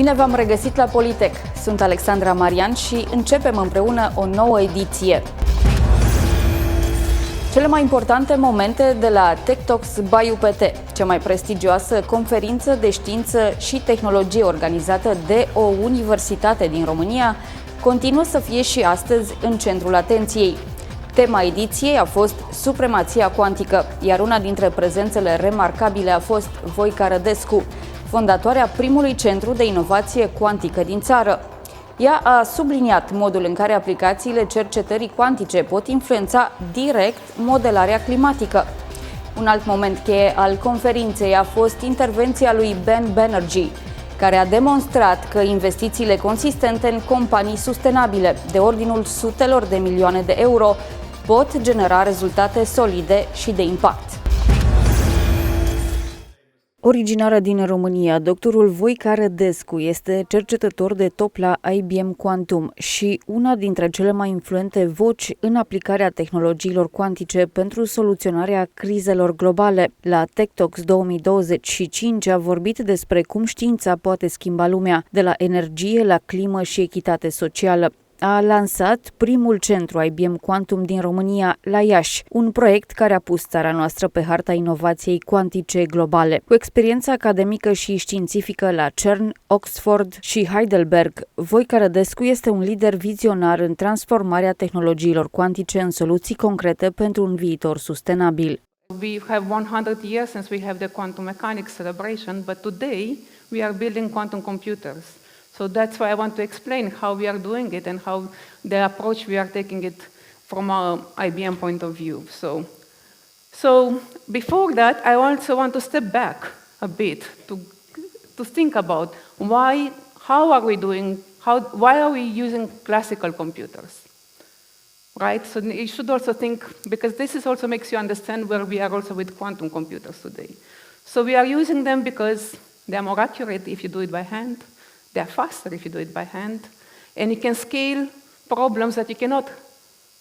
Bine v-am regăsit la poliTech! Sunt Alexandra Marian și începem împreună o nouă ediție. Cele mai importante momente de la Tech Talks by UPT, cea mai prestigioasă conferință de știință și tehnologie organizată de o universitate din România, continuă să fie și astăzi în centrul atenției. Tema ediției a fost supremația cuantică, iar una dintre prezențele remarcabile a fost Voica Rădescu, fondatoarea primului centru de inovație cuantică din țară. Ea a subliniat modul în care aplicațiile cercetării cuantice pot influența direct modelarea climatică. Un alt moment cheie al conferinței a fost intervenția lui Ben Banerjee, care a demonstrat că investițiile consistente în companii sustenabile, de ordinul sutelor de milioane de euro, pot genera rezultate solide și de impact. Originară din România, doctorul Voica Rădescu este cercetător de top la IBM Quantum și una dintre cele mai influente voci în aplicarea tehnologiilor cuantice pentru soluționarea crizelor globale. La Tech Talks 2025 a vorbit despre cum știința poate schimba lumea, de la energie la climă și echitate socială. A lansat primul centru IBM Quantum din România, la Iași, un proiect care a pus țara noastră pe harta inovației cuantice globale. Cu experiență academică și științifică la CERN, Oxford și Heidelberg, Voica Rădescu este un lider vizionar în transformarea tehnologiilor cuantice în soluții concrete pentru un viitor sustenabil. We have 100 years since we have the quantum mechanics celebration, but today we are building quantum computers. So that's why I want to explain how we are doing it and how the approach we are taking it from our IBM point of view. So before that, I also want to step back a bit to think about why are we using classical computers, right? So you should also think, because this also makes you understand where we are also with quantum computers today. So we are using them because they are more accurate if you do it by hand. They are faster if you do it by hand, and you can scale problems that you cannot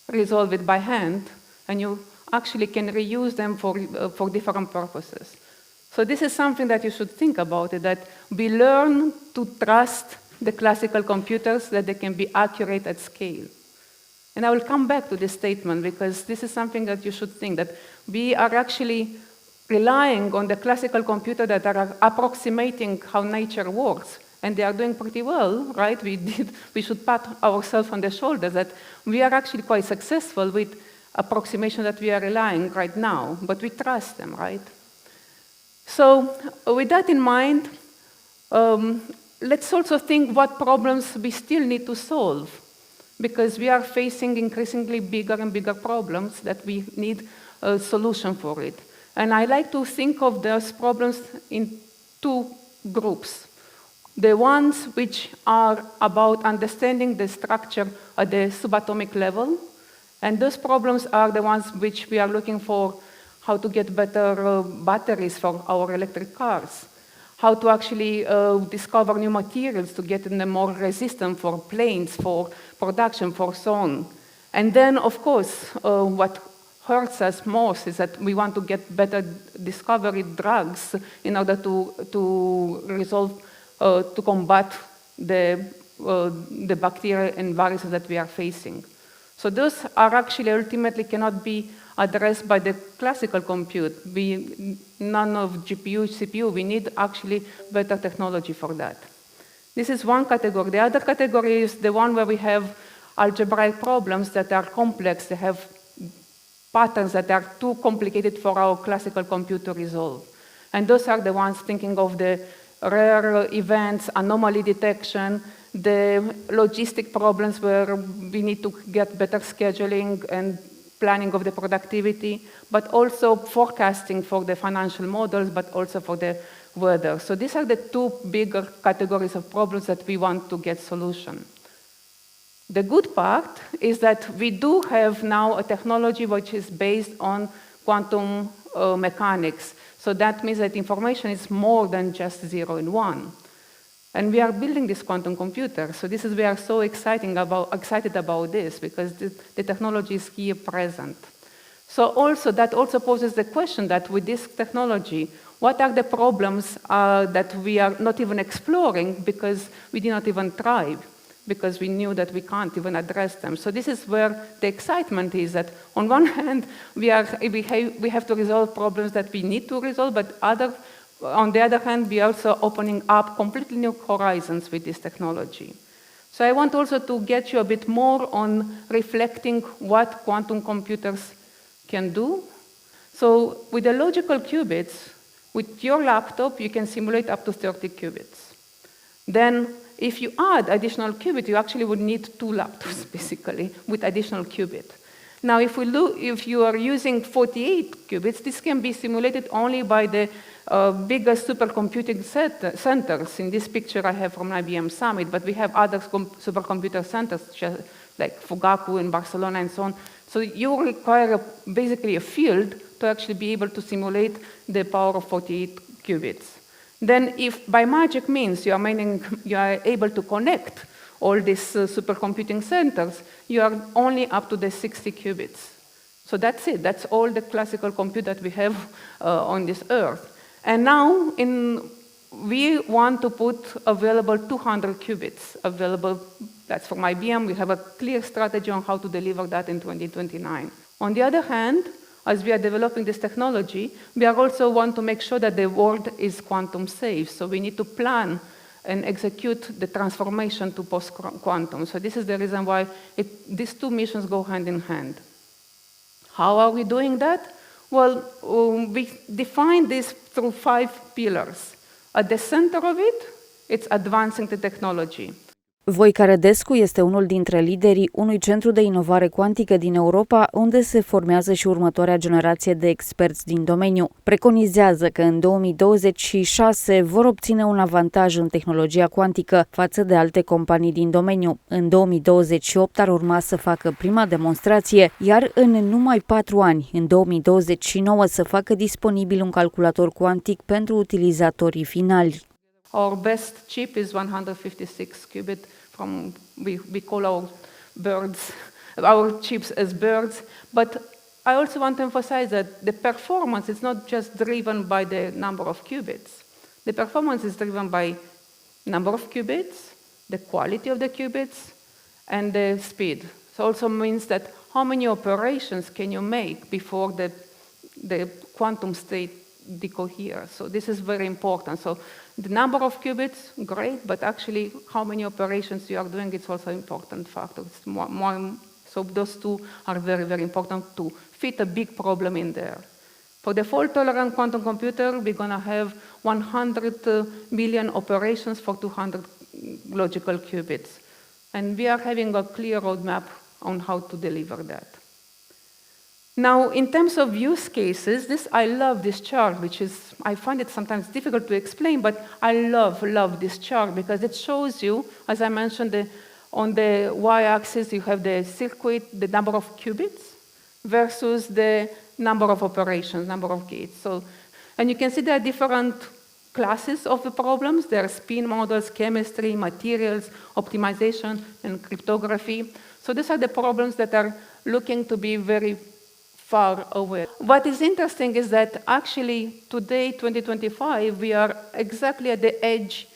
resolve it by hand, and you actually can reuse them for different purposes. So this is something that you should think about, that we learn to trust the classical computers, that they can be accurate at scale. And I will come back to this statement, because this is something that you should think, that we are actually relying on the classical computer that are approximating how nature works. And they are doing pretty well, right? We should pat ourselves on the shoulder that we are actually quite successful with approximation that we are relying right now, but we trust them, right? So with that in mind, let's also think what problems we still need to solve, because we are facing increasingly bigger and bigger problems that we need a solution for it. And I like to think of those problems in two groups. The ones which are about understanding the structure at the subatomic level, and those problems are the ones which we are looking for: how to get better batteries for our electric cars, how to actually discover new materials to get them more resistant for planes, for production, for so on. And then, of course, what hurts us most is that we want to get better discovery drugs in order to resolve to combat the bacteria and viruses that we are facing. So those are actually ultimately cannot be addressed by the classical compute. None of GPU, CPU, we need actually better technology for that. This is one category. The other category is the one where we have algebraic problems that are complex. They have patterns that are too complicated for our classical compute to resolve. And those are the ones thinking of the rare events, anomaly detection, the logistic problems where we need to get better scheduling and planning of the productivity, but also forecasting for the financial models, but also for the weather. So these are the two bigger categories of problems that we want to get solution. The good part is that we do have now a technology which is based on quantum mechanics. So that means that information is more than just 0 and 1. And we are building this quantum computer. So we are so excited about this, because the technology is here present. So also that also poses the question that with this technology, what are the problems that we are not even exploring because we did not even try, because we knew that we can't even address them. So this is where the excitement is, that on one hand, we have to resolve problems that we need to resolve, but on the other hand, we are also opening up completely new horizons with this technology. So I want also to get you a bit more on reflecting what quantum computers can do. So with the logical qubits, with your laptop, you can simulate up to 30 qubits. Then if you add additional qubit, you actually would need 2 laptops, basically, with additional qubit. Now, if you are using 48 qubits, this can be simulated only by the biggest supercomputing centers. In this picture I have from IBM Summit, but we have other supercomputer centers, like Fugaku in Barcelona and so on. So you require basically a field to actually be able to simulate the power of 48 qubits. Then if by magic means you are able to connect all these supercomputing centers, you are only up to the 60 qubits. So that's it. That's all the classical compute that we have on this earth. And now we want to put available 200 qubits available. That's from IBM. We have a clear strategy on how to deliver that in 2029. On the other hand, as we are developing this technology, we are also want to make sure that the world is quantum safe. So we need to plan and execute the transformation to post-quantum. So this is the reason why these 2 missions go hand in hand. How are we doing that? Well, we define this through 5 pillars. At the center of it, it's advancing the technology. Voica Rădescu este unul dintre liderii unui centru de inovare cuantică din Europa, unde se formează și următoarea generație de experți din domeniu. Preconizează că în 2026 vor obține un avantaj în tehnologia cuantică față de alte companii din domeniu. În 2028 ar urma să facă prima demonstrație, iar în numai 4 ani, în 2029, să facă disponibil un calculator cuantic pentru utilizatorii finali. Our best chip is 156 qubit. We call our chips as birds. But I also want to emphasize that the performance is not just driven by the number of qubits. The performance is driven by number of qubits, the quality of the qubits, and the speed. So it also means that how many operations can you make before the quantum state decoheres. So this is very important. So the number of qubits, great, but actually how many operations you are doing, it's also an important factor. So those 2 are very, very important to fit a big problem in there. For the fault-tolerant quantum computer, we're going to have 100 million operations for 200 logical qubits. And we are having a clear roadmap on how to deliver that. Now, in terms of use cases, I love this chart, I find it sometimes difficult to explain, but I love this chart because it shows you, as I mentioned, on the y-axis you have the circuit, the number of qubits, versus the number of operations, number of gates. And you can see there are different classes of the problems. There are spin models, chemistry, materials, optimization, and cryptography. So these are the problems that are looking to be very far away. What is interesting is that actually today, 2025, we are exactly at the edge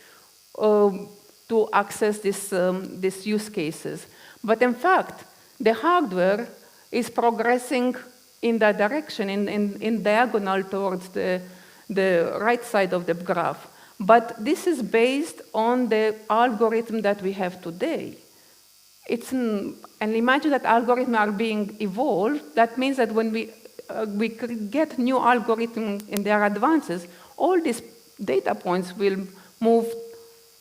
to access these use cases. But in fact, the hardware is progressing in that direction, in diagonal towards the right side of the graph. But this is based on the algorithm that we have today. And imagine that algorithms are being evolved. That means that when we get new algorithms in their advances, all these data points will move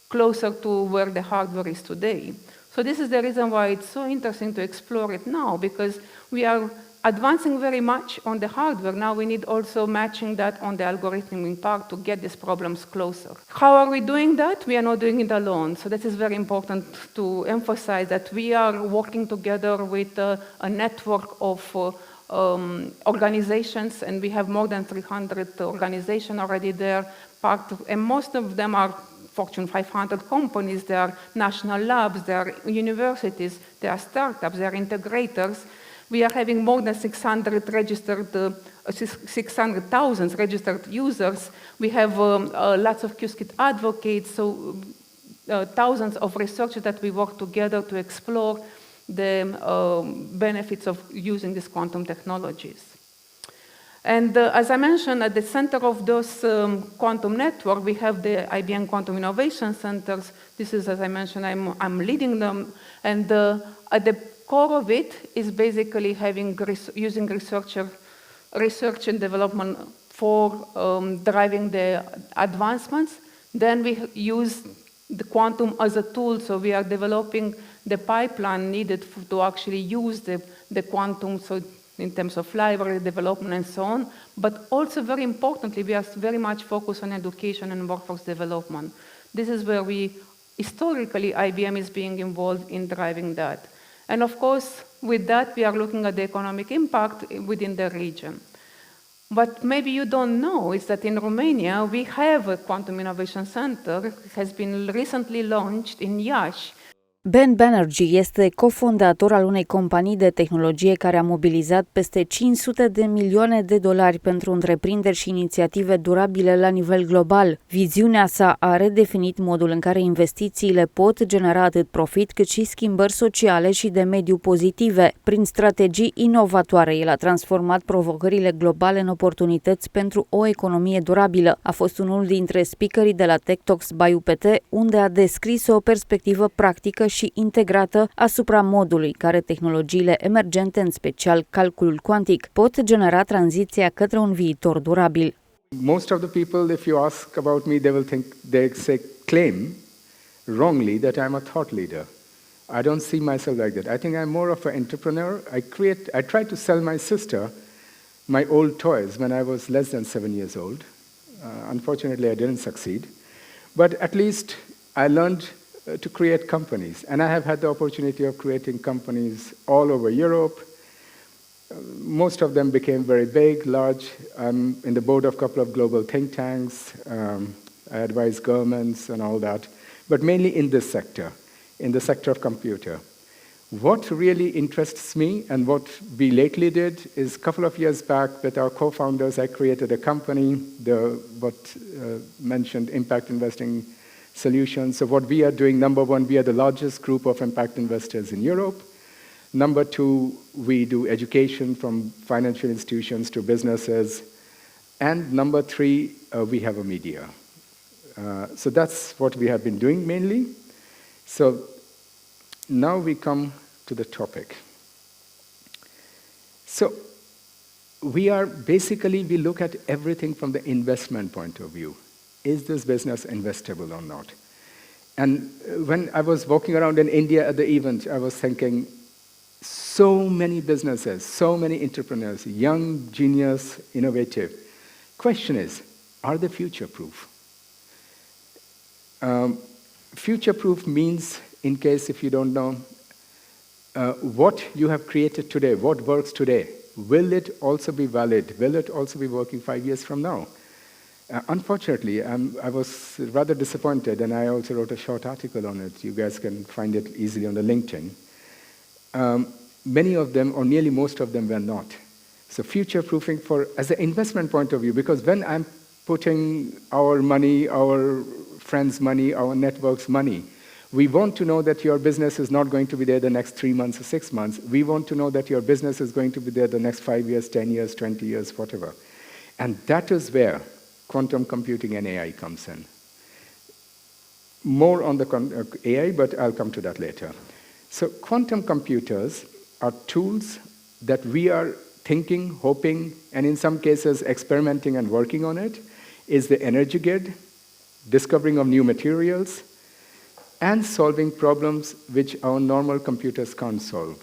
closer to where the hardware is today. So this is the reason why it's so interesting to explore it now, because we are advancing very much on the hardware. Now we need also matching that on the algorithmic part to get these problems closer. How are we doing that? We are not doing it alone. So that is very important to emphasize, that we are working together with a network of organizations, and we have more than 300 organizations already there. And most of them are Fortune 500 companies, there are national labs, there are universities, there are startups, there are integrators. We are having more than 600,000 registered users. We have lots of Qiskit advocates, so thousands of researchers that we work together to explore the benefits of using these quantum technologies. And as I mentioned, at the center of those quantum network, we have the IBM Quantum Innovation Centers. This is, as I mentioned, I'm leading them. And at the core of it is basically using research and development for driving the advancements. Then we use the quantum as a tool, so we are developing the pipeline needed to actually use the quantum, so in terms of library development and so on, but also very importantly, we are very much focused on education and workforce development. This is where historically, IBM is being involved in driving that. And of course, with that, we are looking at the economic impact within the region. What maybe you don't know is that in Romania, we have a Quantum Innovation Center. It has been recently launched in Iași. Ben Banerjee este cofondator al unei companii de tehnologie care a mobilizat peste 500 de milioane de dolari pentru întreprinderi și inițiative durabile la nivel global. Viziunea sa a redefinit modul în care investițiile pot genera atât profit cât și schimbări sociale și de mediu pozitive. Prin strategii inovatoare, el a transformat provocările globale în oportunități pentru o economie durabilă. A fost unul dintre speakerii de la Tech Talks by UPT, unde a descris o perspectivă practică și integrată asupra modului care tehnologiile emergente, în special calculul cuantic, pot genera tranziția către un viitor durabil. Most of the people, if you ask about me, they claim wrongly that I'm a thought leader. I don't see myself like that. I think I'm more of an entrepreneur. I tried to sell my sister my old toys when I was less than 7 years old. Unfortunately, I didn't succeed. But at least I learned to create companies. And I have had the opportunity of creating companies all over Europe. Most of them became very big, large. I'm in the board of a couple of global think tanks. I advise governments and all that, but mainly in this sector, in the sector of computer. What really interests me and what we lately did is a couple of years back with our co-founders, I created a company, mentioned impact investing solutions. So what we are doing, number one, we are the largest group of impact investors in Europe. Number two, we do education from financial institutions to businesses. And number three, we have a media. So that's what we have been doing mainly. So now we come to the topic. So we look at everything from the investment point of view. Is this business investable or not? And when I was walking around in India at the event, I was thinking, so many businesses, so many entrepreneurs, young, genius, innovative. Question is, are they future-proof? Future-proof means, in case if you don't know, what you have created today, what works today, will it also be valid? Will it also be working 5 years from now? Unfortunately, I was rather disappointed, and I also wrote a short article on it. You guys can find it easily on the LinkedIn. Many of them, or nearly most of them, were not. So future-proofing as an investment point of view, because when I'm putting our money, our friends' money, our network's money, we want to know that your business is not going to be there the next 3 months or 6 months. We want to know that your business is going to be there the next 5 years, 10 years, 20 years, whatever. And that is where quantum computing and AI comes in. More on the AI, but I'll come to that later. So quantum computers are tools that we are thinking, hoping, and in some cases experimenting and working on it, is the energy grid, discovering of new materials, and solving problems which our normal computers can't solve,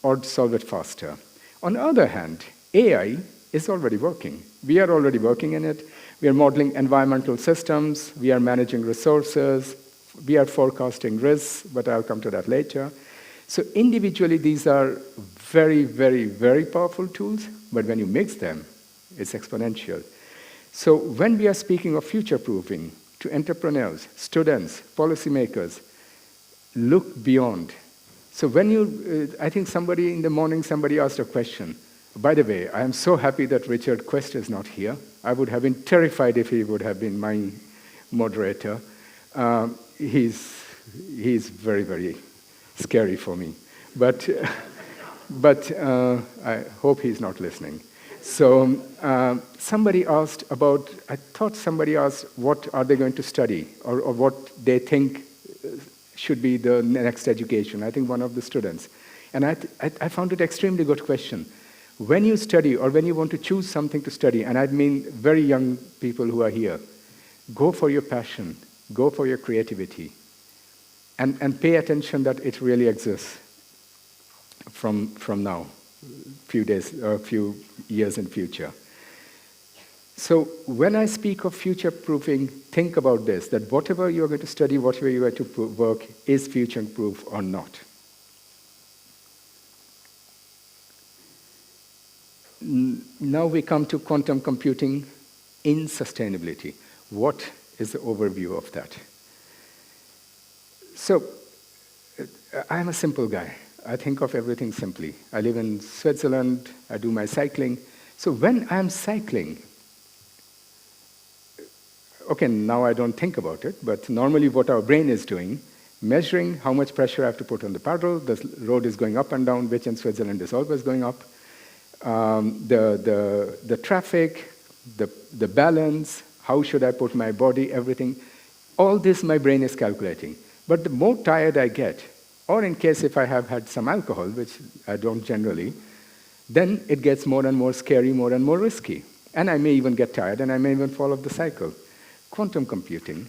or solve it faster. On the other hand, AI is already working. We are already working in it. We are modeling environmental systems. We are managing resources. We are forecasting risks, but I'll come to that later. So individually, these are very, very, very powerful tools, but when you mix them, it's exponential. So when we are speaking of future-proofing to entrepreneurs, students, policymakers, look beyond. So when I think somebody in the morning, somebody asked a question. By the way, I am so happy that Richard Quest is not here. I would have been terrified if he would have been my moderator. He's very, very scary for me. But I hope he's not listening. So somebody asked about, I thought somebody asked what are they going to study or what they think should be the next education. I think one of the students. And I found it extremely good question. When you study or when you want to choose something to study, and I mean very young people who are here, go for your passion, go for your creativity, and pay attention that it really exists from now, few years in future. So when I speak of future-proofing, think about this, that whatever you're going to study, whatever you're going to work, is future-proof or not. Now we come to quantum computing in sustainability. What is the overview of that? So I'm a simple guy. I think of everything simply. I live in Switzerland. I do my cycling. So when I'm cycling, okay, now I don't think about it, but normally what our brain is doing, measuring how much pressure I have to put on the pedal, the road is going up and down, which in Switzerland is always going up. The traffic, the balance, how should I put my body, everything. All this my brain is calculating. But the more tired I get, or in case if I have had some alcohol, which I don't generally, then it gets more and more scary, more and more risky. And I may even get tired, and I may even fall off the cycle. Quantum computing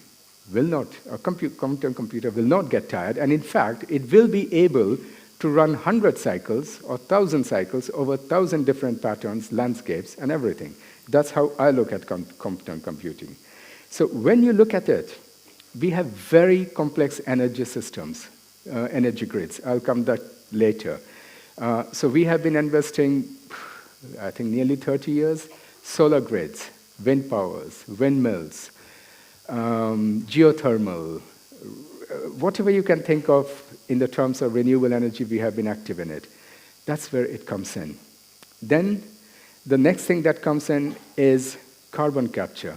will not, a quantum computer will not get tired, and in fact, it will be able to run 100 cycles or 1,000 cycles over 1,000 different patterns, landscapes, and everything. That's how I look at quantum computing. So when you look at it, we have very complex energy systems, energy grids. I'll come to that later. So we have been investing, I think, nearly 30 years, solar grids, wind powers, windmills, geothermal, whatever you can think of in the terms of renewable energy, we have been active in it. That's where it comes in. Then the next thing that comes in is carbon capture.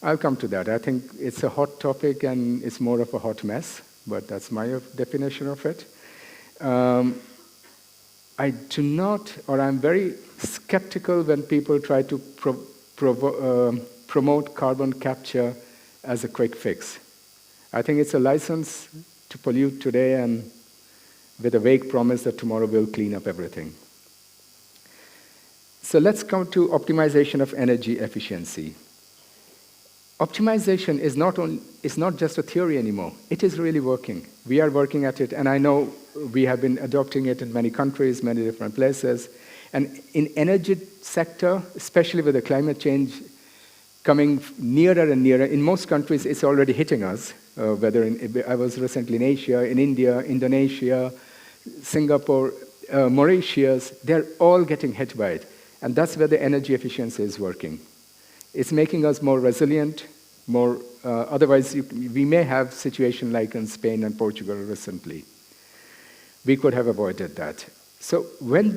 I'll come to that. I think it's a hot topic and it's more of a hot mess, but that's my definition of it. I do not, or I'm very skeptical when people try to promote carbon capture as a quick fix. I think it's a license to pollute today and with a vague promise that tomorrow we'll clean up everything. So let's come to optimization of energy efficiency. Optimization is not just a theory anymore. It is really working. We are working at it, and I know we have been adopting it in many countries, many different places. And in energy sector, especially with the climate change coming nearer and nearer, in most countries it's already hitting us. I was recently in Asia, in India, Indonesia, Singapore, Mauritius, they're all getting hit by it. And that's where the energy efficiency is working. It's making us more resilient, otherwise we may have situation like in Spain and Portugal recently. We could have avoided that. So when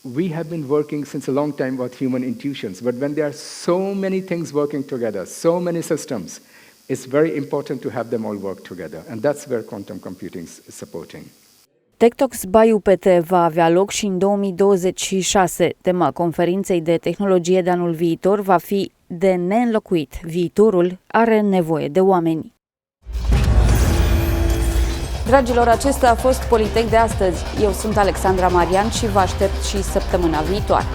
we have been working since a long time with human intuitions, but when there are so many things working together, so many systems, it's very important to have them all work together. And that's where quantum computing is supporting. TechTalks by UPT va avea loc și în 2026. Tema conferinței de tehnologie de anul viitor va fi de neînlocuit. Viitorul are nevoie de oameni. Dragilor, acesta a fost poliTech de astăzi. Eu sunt Alexandra Marian și vă aștept și săptămâna viitoare.